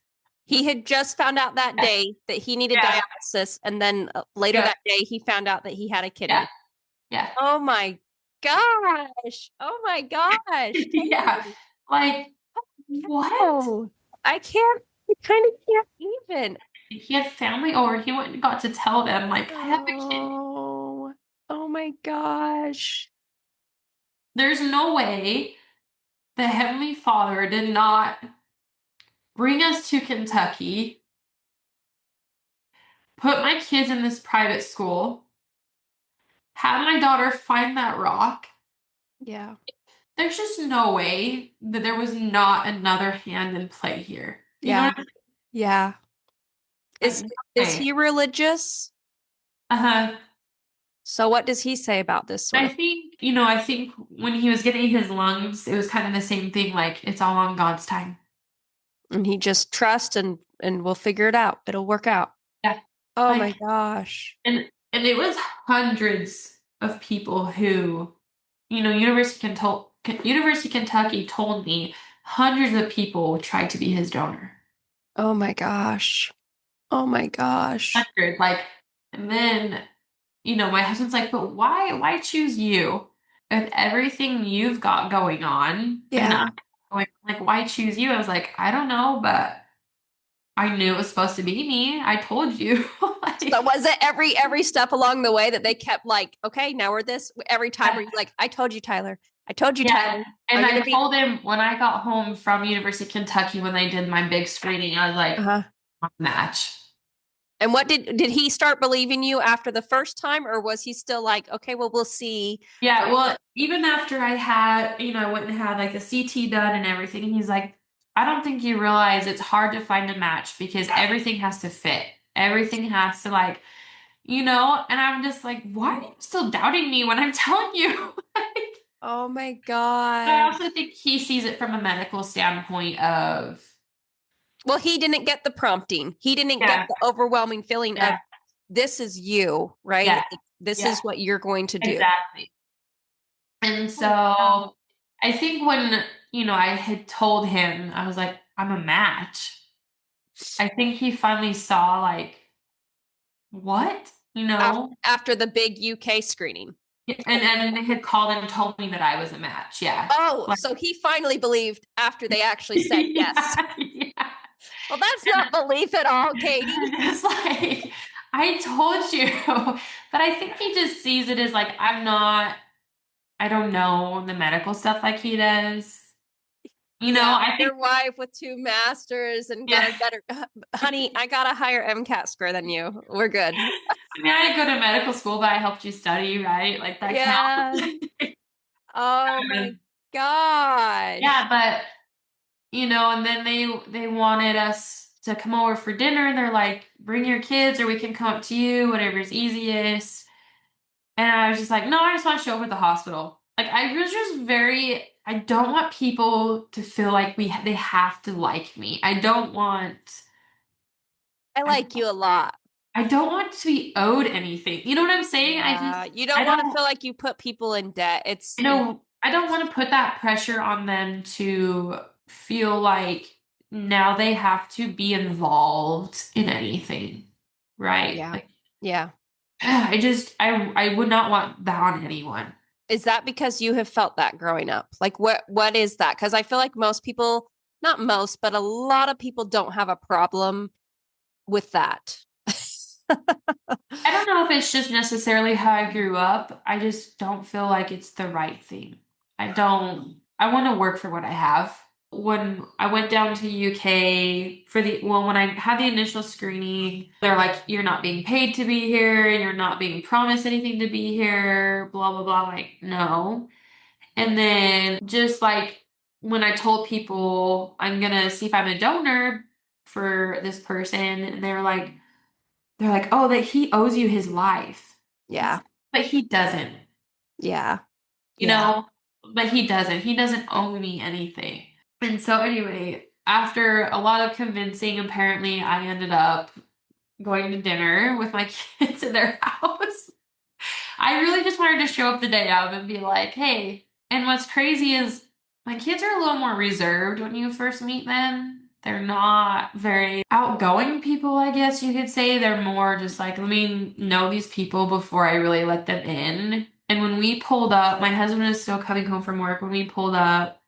He had just found out that Yeah, day that he needed yeah, dialysis, and then later yeah, that day he found out that he had a yeah, kidney. yeah. Oh my gosh. Oh my gosh. Yeah. Like, what? Oh, I can't, I kind of can't even. He had family over. He went and got to tell them, like, I have a kid. Oh, oh my gosh. There's no way the Heavenly Father did not bring us to Kentucky, put my kids in this private school, have my daughter find that rock. Yeah. There's just no way that there was not another hand in play here. You know Yeah. what Yeah. I Is mean? is Like, he religious? uh-huh. So what does he say about this sort I of? think, I think when he was getting his lungs, it was kind of the same thing, like it's all on God's time. And he just trusts and we'll figure it out. It'll work out. Yeah. Oh my Like, gosh. and it was hundreds of people who, University of Kentucky told me hundreds of people tried to be his donor. Oh my gosh. Oh my gosh. Hundreds, like, and then, my husband's like, but why choose you? With everything you've got going on, and Yeah. like, why choose you? I was like, I don't know, but I knew it was supposed to be me. I told you. So Like, was it every step along the way that they kept like, okay, now we're this every time where you're like, I told you, Tyler. I told you, yeah. Tyler. And I'm I gonna be told him when I got home from University of Kentucky when they did my big screening, I was like, uh-huh. match. And what did he start believing you after the first time, or was he still like, okay, well, we'll see? Yeah, well, even after I had, I went and had like the CT done and everything, and he's like, I don't think you realize it's hard to find a match because everything has to fit. Everything has to like, and I'm just like, why are you still doubting me when I'm telling you? Oh my I God. also think he sees it from a medical standpoint of, Well, he didn't get the prompting. He didn't get yeah, the overwhelming feeling of yeah, this is you, right? yeah, Like, this yeah, is what you're going to do. exactly. And Oh my God. so I think when, I had told him, I was like, I'm a match. I think he finally saw like, what? After the big UK screening. And they had called and told me that I was a match. Yeah. Oh, Like, so he finally believed after they actually said yes. yeah, yeah. Well, that's not belief at all, Katie. It's like, I told you. But I think he just sees it as like, I don't know the medical stuff like he does. Yeah, I think, your wife with two masters and got yeah. a better, honey, I got a higher MCAT score than you. We're good. I mean, I didn't go to medical school, but I helped you study, right? Like that Yeah. counts. Oh my Yeah, gosh. but and then they wanted us to come over for dinner. They're like, bring your kids or we can come up to you, whatever's easiest. And I was just like, no, I just want to show up at the hospital. Like I was just I don't want people to feel like they have to like me. I I, like you a lot. I don't want to be owed anything. You know what I'm saying? Yeah. You I don't want to don't, feel like you put people in debt. I don't want to put that pressure on them to feel like now they have to be involved in anything, right? Yeah. Like, Yeah. I would not want that on anyone. Is that because you have felt that growing up? Like what is that? Because I feel like most people, not most, but a lot of people don't have a problem with that. I don't know if it's just necessarily how I grew up. I just don't feel like it's the right thing. I want to work for what I have. When I went down to UK when I had the initial screening, they're like, you're not being paid to be here, you're not being promised anything to be here, blah, blah, blah. I'm like, no. And then just like when I told people I'm gonna see if I'm a donor for this person, and they're like, oh, that he owes you his life. Yeah. But he doesn't, Yeah. you Yeah. know, but he doesn't. He doesn't owe me anything. And so, anyway, after a lot of convincing, apparently, I ended up going to dinner with my kids in their house. I really just wanted to show up the day of and be like, hey. And what's crazy is my kids are a little more reserved when you first meet them. They're not very outgoing people, I guess you could say. They're more just like, let me know these people before I really let them in. And when we pulled up, my husband is still coming home from work. When we pulled up,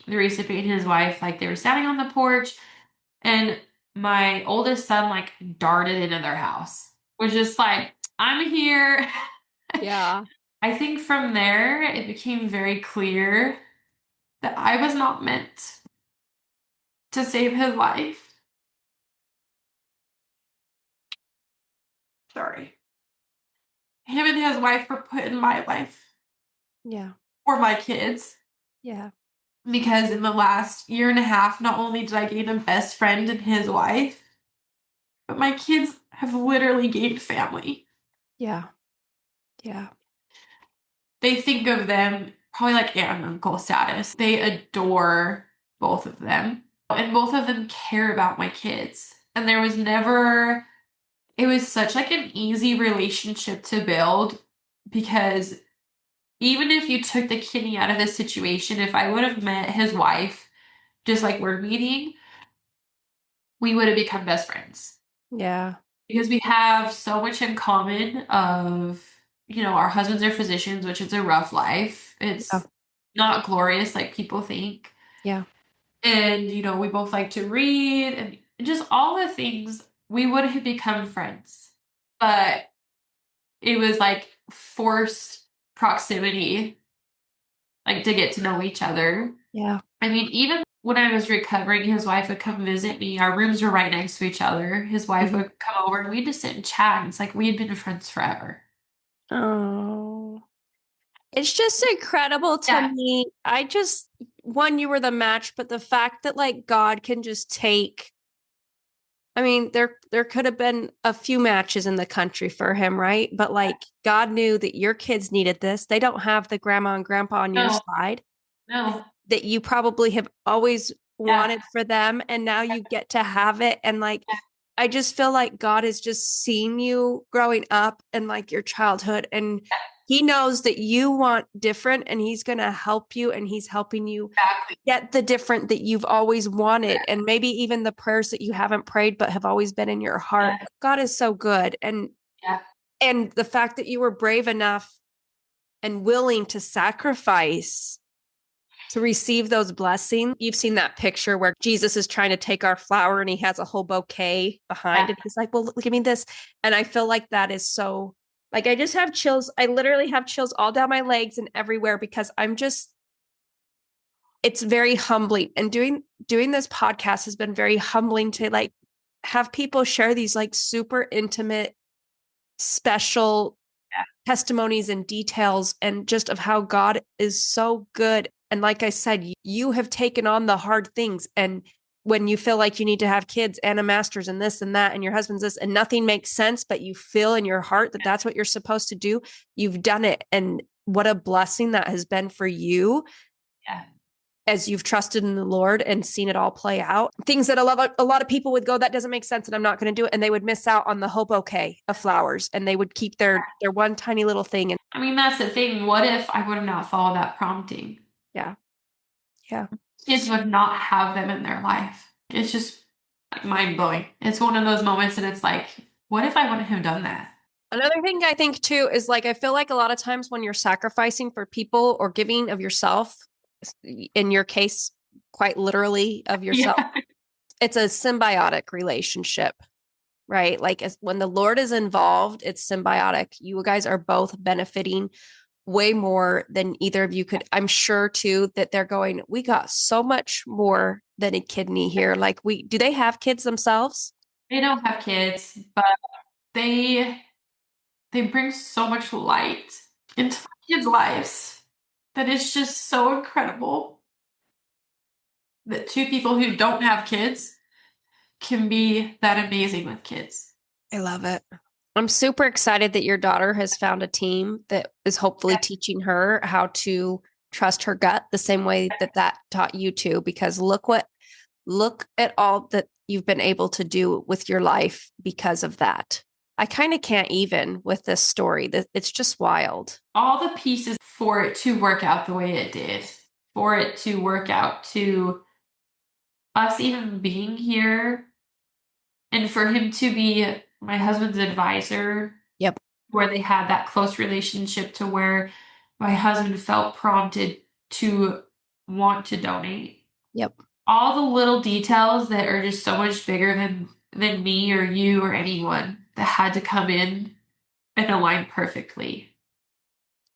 the recipient and his wife, like they were standing on the porch, and my oldest son like darted into their house. Was just like, I'm here. Yeah. I think from there it became very clear that I was not meant to save his life. Sorry. Him and his wife were put in my life Yeah. for my kids. Yeah. Because in the last year and a half, not only did I gain a best friend and his wife, but my kids have literally gained family. Yeah. Yeah. They think of them probably like aunt and uncle status. They adore both of them. and both of them care about my kids. And there was never, it was such like an easy relationship to build because even if you took the kidney out of the situation, if I would have met his wife just like we're meeting, we would have become best friends Yeah. because we have so much in common of, our husbands are physicians, which is a rough life. Yeah. It's not glorious like people think. Yeah. And, we both like to read and just all the things we would have become friends. But it was like forced proximity, like to get to know each other. Yeah. I mean, even when I was recovering, his wife would come visit me. Our rooms were right next to each other. His wife Mhm. would come over and we'd just sit and chat. And it's like we had been friends forever. Oh, it's just incredible to Yeah. me. One, you were the match, but the fact that like God can just take, I mean, there could have been a few matches in the country for him, right? But like God knew that your kids needed this. They don't have the grandma and grandpa on your No, side no. that you probably have always Yeah. wanted for them, and now you get to have it. And like Yeah. I just feel like God has just seen you growing up and like your childhood, and he knows that you want different, and he's going to help you, and he's helping you Exactly. get the different that you've always wanted, and maybe even the prayers that you haven't prayed but have always been in your heart. Yeah. God is so good. Yeah. And the fact that you were brave enough and willing to sacrifice to receive those blessings. You've seen that picture where Jesus is trying to take our flower and he has a whole bouquet behind Yeah. and he's like, well, look, give me this. And I feel like that is so, like, I just have chills. I literally have chills all down my legs and everywhere because it's very humbling. And doing this podcast has been very humbling to like have people share these like super intimate, special Yeah. testimonies and details and just of how God is so good. And like I said, you have taken on the hard things. And when you feel like you need to have kids and a master's and this and that, and your husband's this, and nothing makes sense, but you feel in your heart that that's what you're supposed to do, you've done it. And what a blessing that has been for you Yeah. as you've trusted in the Lord and seen it all play out. Things that a lot of people would go, that doesn't make sense, and I'm not going to do it, and they would miss out on the whole bouquet of flowers, and they would keep their one tiny little thing. And I mean, that's the thing. What if I would have not followed that prompting? yeah, yeah. Kids would not have them in their life. It's just like mind blowing. It's one of those moments, and it's like, what if I wouldn't have done that? Another thing I think too is like I feel like a lot of times when you're sacrificing for people or giving of yourself, in your case, quite literally of yourself, Yeah. it's a symbiotic relationship, right? Like when the Lord is involved, it's symbiotic. You guys are both benefiting way more than either of you could. I'm sure too that they're going, we got so much more than a kidney here. Like do they have kids themselves? They don't have kids, but they they bring so much light into kids' lives that it's just so incredible that two people who don't have kids can be that amazing with kids. I love it. I'm super excited that your daughter has found a team that is hopefully teaching her how to trust her gut the same way that taught you to, because look at all that you've been able to do with your life because of that. I kind of can't even with this story. That it's just wild. All the pieces for it to work out the way it did, for it to work out to us even being here, and for him to be my husband's advisor, Yep. where they had that close relationship to where my husband felt prompted to want to donate. Yep. All the little details that are just so much bigger than me or you or anyone that had to come in and align perfectly.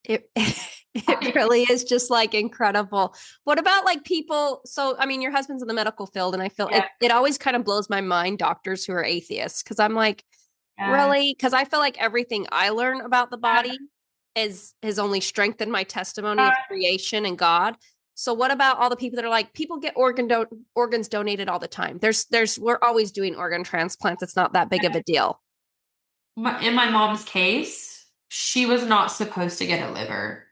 It it really is just like incredible. What about like people? So I mean, your husband's in the medical field, and I feel Yeah, it always kind of blows my mind, doctors who are atheists, because I'm like, yeah, really? Because I feel like everything I learn about the body is has only strengthened my testimony yeah. of creation and God. So what about all the people that are like, people get organs donated all the time? We're always doing organ transplants. It's not that big of a deal. In my mom's case, she was not supposed to get a liver.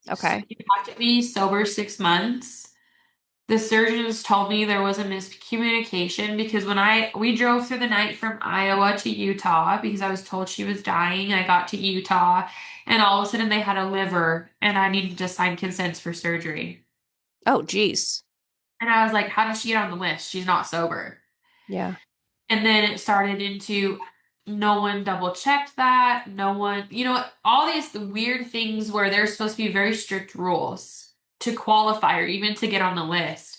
So Okay. you have to be sober 6 months. The surgeons told me there was a miscommunication because when we drove through the night from Iowa to Utah because I was told she was dying. I got to Utah and all of a sudden they had a liver and I needed to sign consents for surgery. Oh, geez. And I was like, how does she get on the list? She's not sober. Yeah. And then it started into no one double checked that. No one, all these weird things where there's supposed to be very strict rules to qualify or even to get on the list.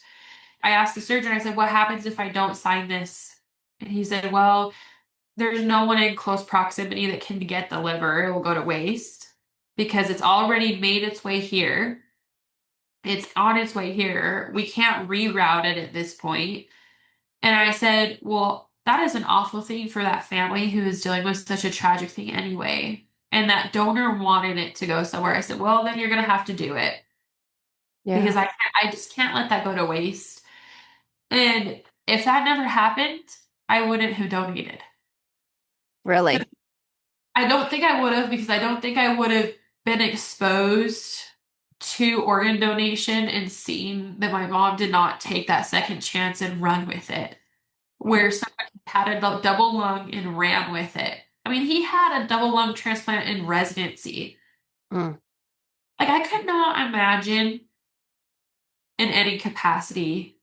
I asked the surgeon, I said, what happens if I don't sign this? And he said, well, there's no one in close proximity that can get the liver. It will go to waste because it's already made its way here. It's on its way here. We can't reroute it at this point. And I said, well, that is an awful thing for that family who is dealing with such a tragic thing anyway. And that donor wanted it to go somewhere. I said, well, then you're going to have to do it Yeah. because I just can't let that go to waste. And if that never happened, I wouldn't have donated. Really? I don't think I would have because I don't think I would have been exposed to organ donation and seen that my mom did not take that second chance and run with it. Where somebody had a double lung and ran with it. I mean, he had a double lung transplant in residency. Mm. Like, I could not imagine in any capacity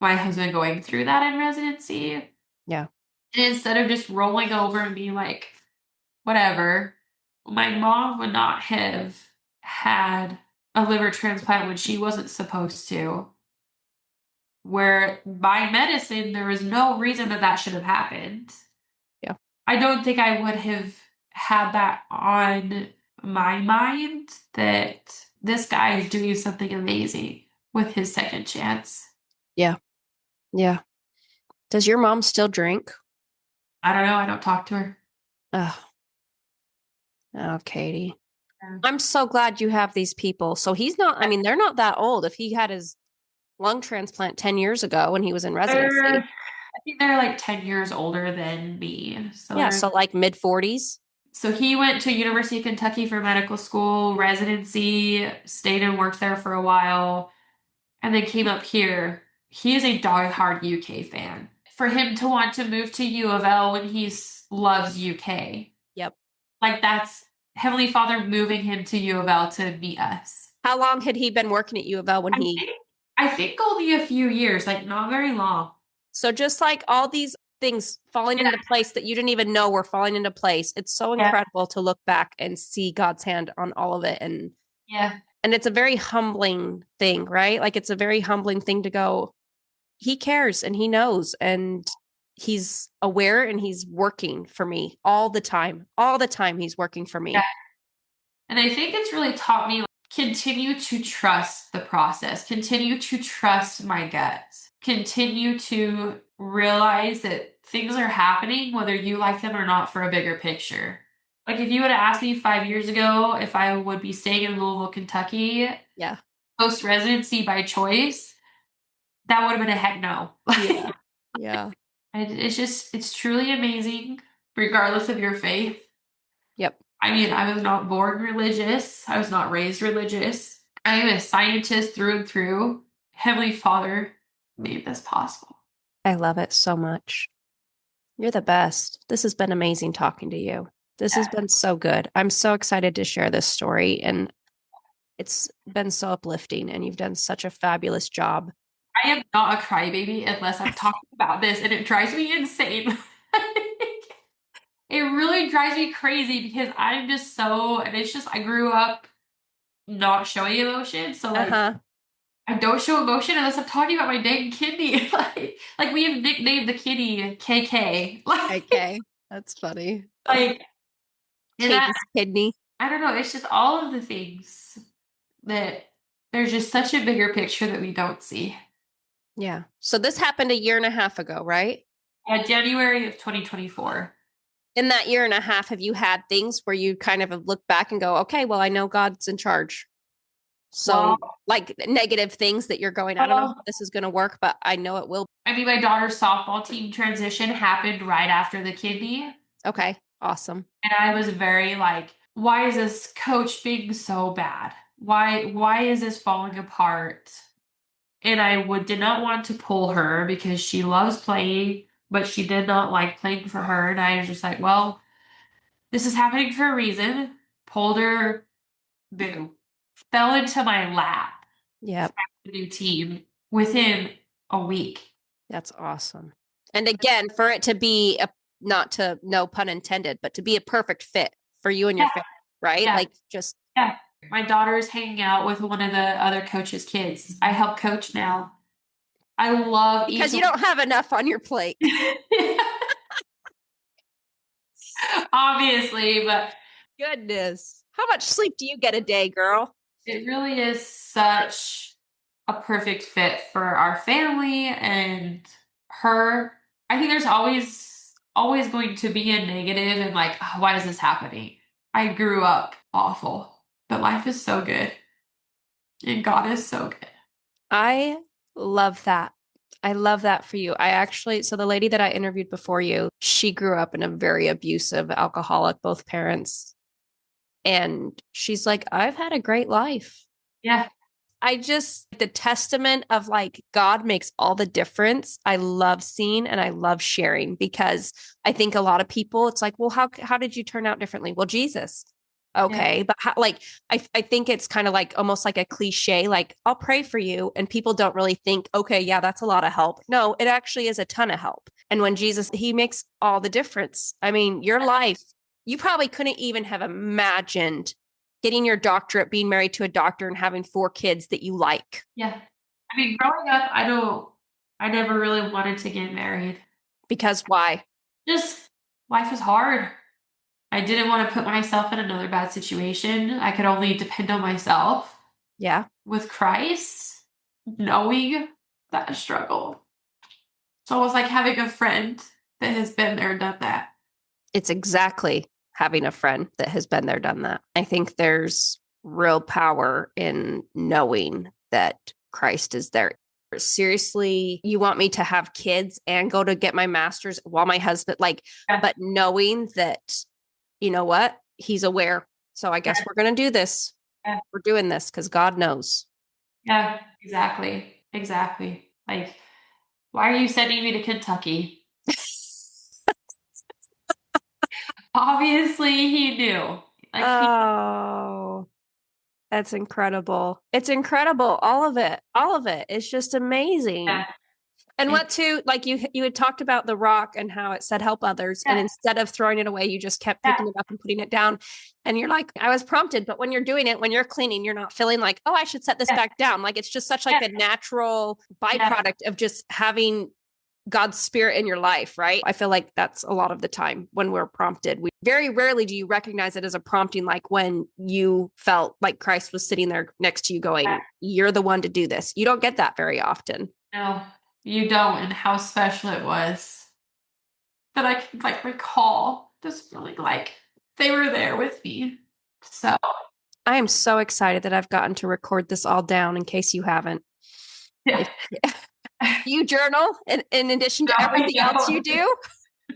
my husband going through that in residency. Yeah. And instead of just rolling over and being like, whatever, my mom would not have had a liver transplant when she wasn't supposed to. Where by medicine, there was no reason that that should have happened. Yeah. I don't think I would have had that on my mind that this guy is doing something amazing with his second chance. Yeah. Yeah. Does your mom still drink? I don't know. I don't talk to her. Oh, oh, Katie. Yeah. I'm so glad you have these people. So he's not, I mean, they're not that old. If he had his lung transplant 10 years ago when he was in residency. I think they're like 10 years older than me. Yeah. So like mid 40s. So he went to University of Kentucky for medical school, residency, stayed and worked there for a while, and then came up here. He is a diehard UK fan. For him to want to move to U of L when he loves UK, Yep. like that's Heavenly Father moving him to U of L to meet us. How long had he been working at U of L when I think only a few years, like not very long. So just like all these things falling into place that you didn't even know were falling into place. It's so incredible to look back and see God's hand on all of it. And it's a very humbling thing, right? Like it's a very humbling thing to go, he cares and he knows and he's aware and he's working for me all the time. All the time he's working for me. Yeah. And I think it's really taught me continue to trust the process, continue to trust my gut, continue to realize that things are happening whether you like them or not for a bigger picture. Like if you would have asked me 5 years ago if I would be staying in Louisville, Kentucky, post residency by choice, that would have been a heck no. Yeah. Yeah. It's truly amazing, regardless of your faith. Yep. I mean, I was not born religious. I was not raised religious. I am a scientist through and through. Heavenly Father made this possible. I love it so much. You're the best. This has been amazing talking to you. This has been so good. I'm so excited to share this story and it's been so uplifting and you've done such a fabulous job. I am not a crybaby unless I'm talking about this and it drives me insane. It really drives me crazy because I'm just and it's just, I grew up not showing emotion. So like, I don't show emotion unless I'm talking about my dang kidney. like we have nicknamed the kitty KK. KK. That's funny. Like, Katie's kidney. I don't know. It's just all of the things that there's just such a bigger picture that we don't see. Yeah. So this happened a year and a half ago, right? Yeah, January of 2024. In that year and a half, have you had things where you kind of look back and go, okay, well, I know God's in charge. So like negative things that you're going, I don't know how this is going to work, but I know it will. I mean, my daughter's softball team transition happened right after the kidney. Okay. Awesome. And I was very like, why is this coach being so bad? Why is this falling apart? and did not want to pull her because she loves playing, but she did not like playing for her. And I was just like, well, this is happening for a reason. Pulled her, boom, fell into my lap. Yep. The new team within a week. That's awesome. And again, for it to be a, not to, no pun intended, but to be a perfect fit for you and your Yeah. family, right? Yeah. Like just, Yeah. My daughter is hanging out with one of the other coach's kids. I help coach now. I love because each you don't have enough on your plate. Obviously, but Goodness. How much sleep do you get a day, girl? it really is such a perfect fit for our family and her. I think there's always going to be a negative and like, oh, why is this happening? I grew up awful, but life is so good. And God is so good. I love that. I love that for you. I actually, so the lady that I interviewed before you, she grew up in a very abusive alcoholic, both parents. And she's like, I've had a great life. Yeah. I just, the testament of like God makes all the difference. I love seeing and I love sharing because I think a lot of people, it's like, well, how did you turn out differently? Well, Jesus. Okay. Yeah. But how, like, I think it's kind of like almost like a cliche, like, I'll pray for you. And people don't really think, okay, yeah, that's a lot of help. No, it actually is a ton of help. And when Jesus, he makes all the difference. I mean, your life, you probably couldn't even have imagined getting your doctorate, being married to a doctor, and having 4 kids that you like. Yeah. I mean, growing up, I never really wanted to get married. Because why? Just life is hard. I didn't want to put myself in another bad situation. I could only depend on myself. Yeah. With Christ, knowing that struggle. So it was like having a friend that has been there and done that. It's exactly having a friend that has been there, done that. I think there's real power in knowing that Christ is there. Seriously, you want me to have kids and go to get my master's while my husband, like, Yeah. but knowing that, you know what, he's aware. So I guess we're going to do this. Yeah. We're doing this because God knows. Yeah, exactly. Exactly. Like, why are you sending me to Kentucky? Obviously, he knew. Like, Oh, that's incredible. It's incredible. All of it. All of it. It's just amazing. yeah, And what too, like you had talked about the rock and how it said help others. And yeah, instead of throwing it away, you just kept yeah, picking it up and putting it down. And you're like, I was prompted, but when you're doing it, when you're cleaning, you're not feeling like, oh, I should set this yeah, back down. Like it's just such like yeah, a natural yeah, byproduct of just having God's spirit in your life, right? I feel like that's a lot of the time when we're prompted. We very rarely do you recognize it as a prompting, like when you felt like Christ was sitting there next to you going, yeah. you're the one to do this. You don't get that very often. No, you don't. And how special it was that I could like recall just feeling like they were there with me. So, I am so excited that I've gotten to record this all down in case you haven't. yeah. You journal in addition to No, everything else you do?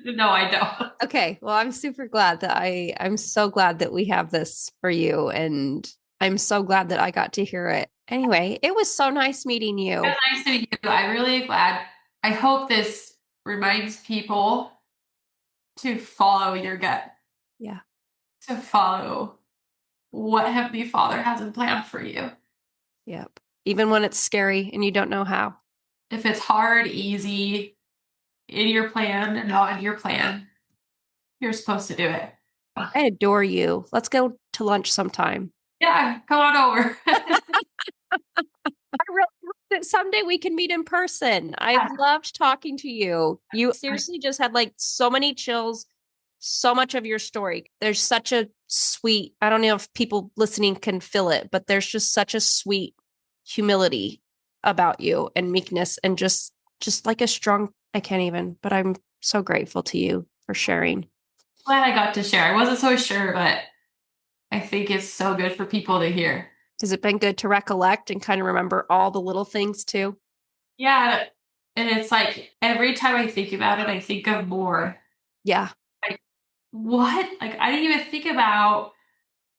No, I don't. Okay. Well, I'm super glad that I'm so glad that we have this for you. And I'm so glad that I got to hear it. Anyway, it was so nice meeting you. It was nice to meet you. I'm really glad. I hope this reminds people to follow your gut, Yeah. to follow what Heavenly Father has in plan for you. Yep. Even when it's scary and you don't know how. If it's hard, easy, in your plan, and not in your plan, you're supposed to do it. I adore you. Let's go to lunch sometime. Yeah, come on over. I really hope that someday we can meet in person. I've loved talking to you. You seriously just had like so many chills, so much of your story. There's such a sweet, I don't know if people listening can feel it, but there's just such a sweet humility about you and meekness and just like a strong, I can't even, but I'm so grateful to you for sharing. Glad I got to share. I wasn't so sure, but I think it's so good for people to hear. Has it been good to recollect and kind of remember all the little things too? Yeah. And it's like every time I think about it, I think of more. Yeah. Like, what? Like, I didn't even think about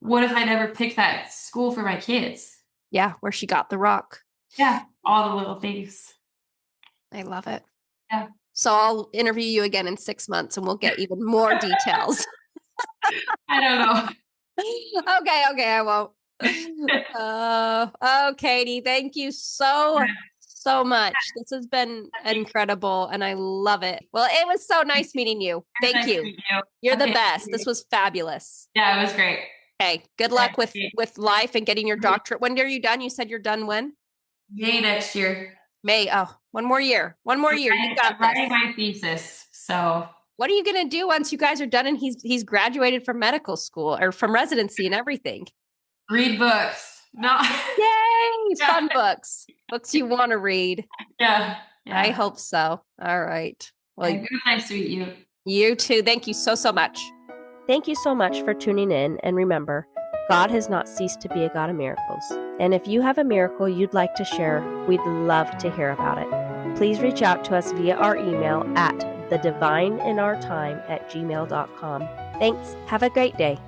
what if I never picked that school for my kids? Yeah. Where she got the rock. Yeah, all the little things. I love it. Yeah. So I'll interview you again in 6 months and we'll get even more details. I don't know. Okay, I won't. Oh, Katie, thank you so much. This has been incredible and I love it. Well, it was so nice meeting you. Thank Nice to you. meet you. You're the Okay. best. This was fabulous. Yeah, it was great. Okay, good luck with life and getting your doctorate. When are you done? You said you're done when? May next year. May. Oh, one more year. One more year. You got I'm writing this. my thesis. So What are you gonna do once you guys are done and he's graduated from medical school or from residency and everything? read books. No. Yay! Yeah. Fun books. Books you want to read. Yeah. I hope so. All right. Well, it was nice to meet you. You too. Thank you so much. Thank you so much for tuning in. And remember, God has not ceased to be a God of miracles. And if you have a miracle you'd like to share, we'd love to hear about it. Please reach out to us via our email at thedivineinourtime@gmail.com. Thanks. Have a great day.